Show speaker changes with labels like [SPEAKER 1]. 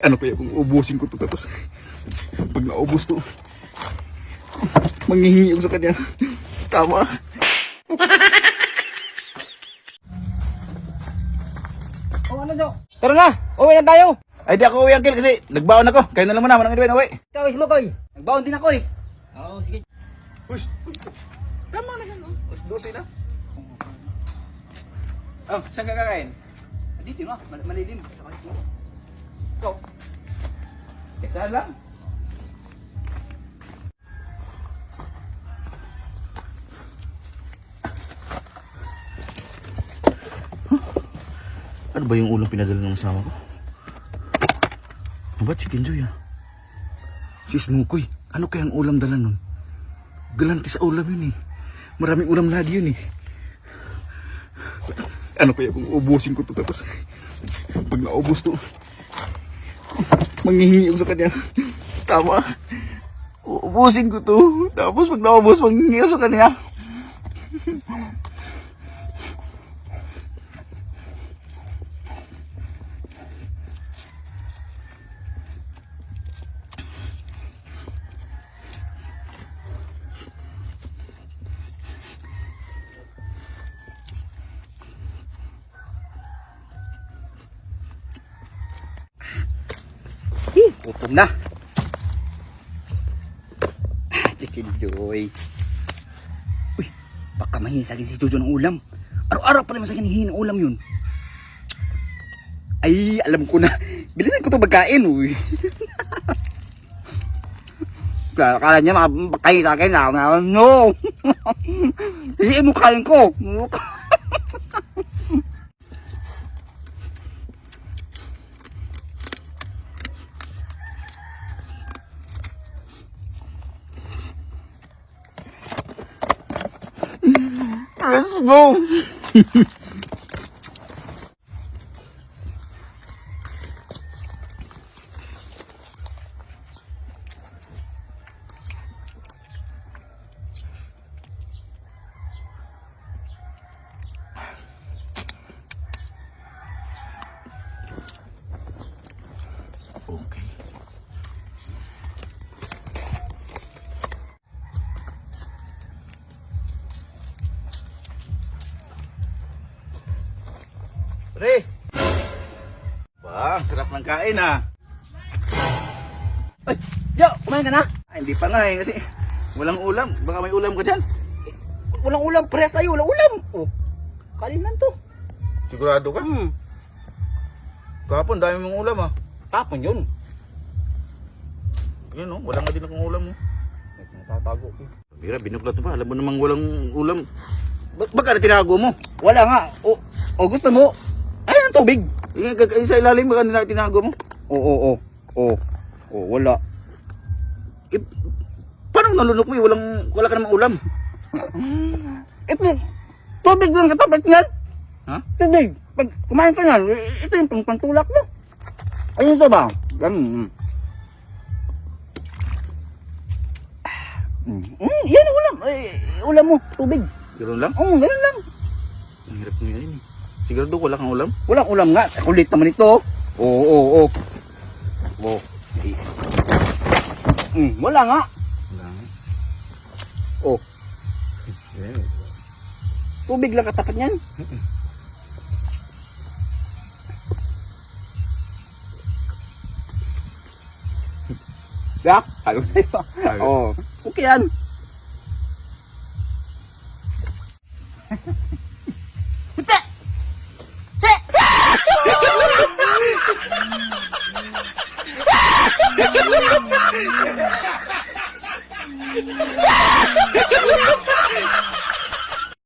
[SPEAKER 1] Ano kaya kung ubusin ko to, tapos pag naubos to, manghihingi ako sa kanya. Tama.
[SPEAKER 2] Oh, ano daw? Tara na, uwi na tayo.
[SPEAKER 1] Ay di ako uwi, Uncle, kasi nagbaon ako. Kayo na lang muna, manang inuwi na uwi.
[SPEAKER 2] Ikaw, mo, Koy. Nagbaon din ako eh. Oo, sige.
[SPEAKER 1] Uy, tama na yan, oh. Mas 12 na. Oh, saan ka kakain?
[SPEAKER 2] Dito na, malilim.
[SPEAKER 1] Ikaw. Saan lang? Ano ba yung ulam pinadala ng asawa ko? Ano ba, Chicken Joy ah? Si Smukoy, ano kayang ulam dala nun? Galante sa ulam yun eh. Maraming ulam lagi yun eh. Ano kaya kung ubusin ko to, tapos pag naubos to, manghihingi ako sa kanya. Tama. Ubusin ko to, tapos pag naubos, manghihingi ako sa kanya.
[SPEAKER 2] Gutom na. Chicken Joy. Uy, baka mahinsagin si Jojo ng ulam. Araw-araw pa naman sa kanihin ng ulam yun. Ay, alam ko na. Bilisan ko ito magkain, uy. Kala niya makakain sa akin na. No! Hindi mo kain ko.
[SPEAKER 1] Let's go! Okay. Pre! Ba, ang sarap ng kain ah.
[SPEAKER 2] Ay, Jo, kumain ka na?
[SPEAKER 1] Ay, hindi pa nga eh, kasi walang ulam. Baka may ulam ka dyan.
[SPEAKER 2] Walang ulam, press tayo, walang ulam. Oh, kanin lang to.
[SPEAKER 1] Sigurado ka? Kahapon, dami mong ulam ah.
[SPEAKER 2] Tapon yun.
[SPEAKER 1] Yan oh, wala nga din akong ulam oh.
[SPEAKER 2] Natatago ko.
[SPEAKER 1] Bira, binuklat mo pa. Alam mo namang walang ulam. Baka na tinago mo?
[SPEAKER 2] Wala nga. O gusto mo? Ay, ang tubig.
[SPEAKER 1] Sa ilalim, baka nila tinago mo?
[SPEAKER 2] Oo. Wala.
[SPEAKER 1] Eh, paano nalunok mo eh? Wala ka namang ulam.
[SPEAKER 2] Ito, tubig lang katapat niyan.
[SPEAKER 1] Ha?
[SPEAKER 2] Tubig. Pag kumain ka niyan, ito yung pantulak mo. Ayun ito ba? Ganun. Yan ang ulam. Ulam mo, tubig.
[SPEAKER 1] Ganoon lang?
[SPEAKER 2] Oo, ganun lang.
[SPEAKER 1] Ang hirap nyo yun eh. Sigurado wala kang ulam?
[SPEAKER 2] Walang ulam nga. Kulit naman ito. Oo. Wala nga.
[SPEAKER 1] Wala nga.
[SPEAKER 2] Oh. Tubig lang katapat niyan. Yak, halo tayo.
[SPEAKER 1] Halo.
[SPEAKER 2] Oh, okay yan.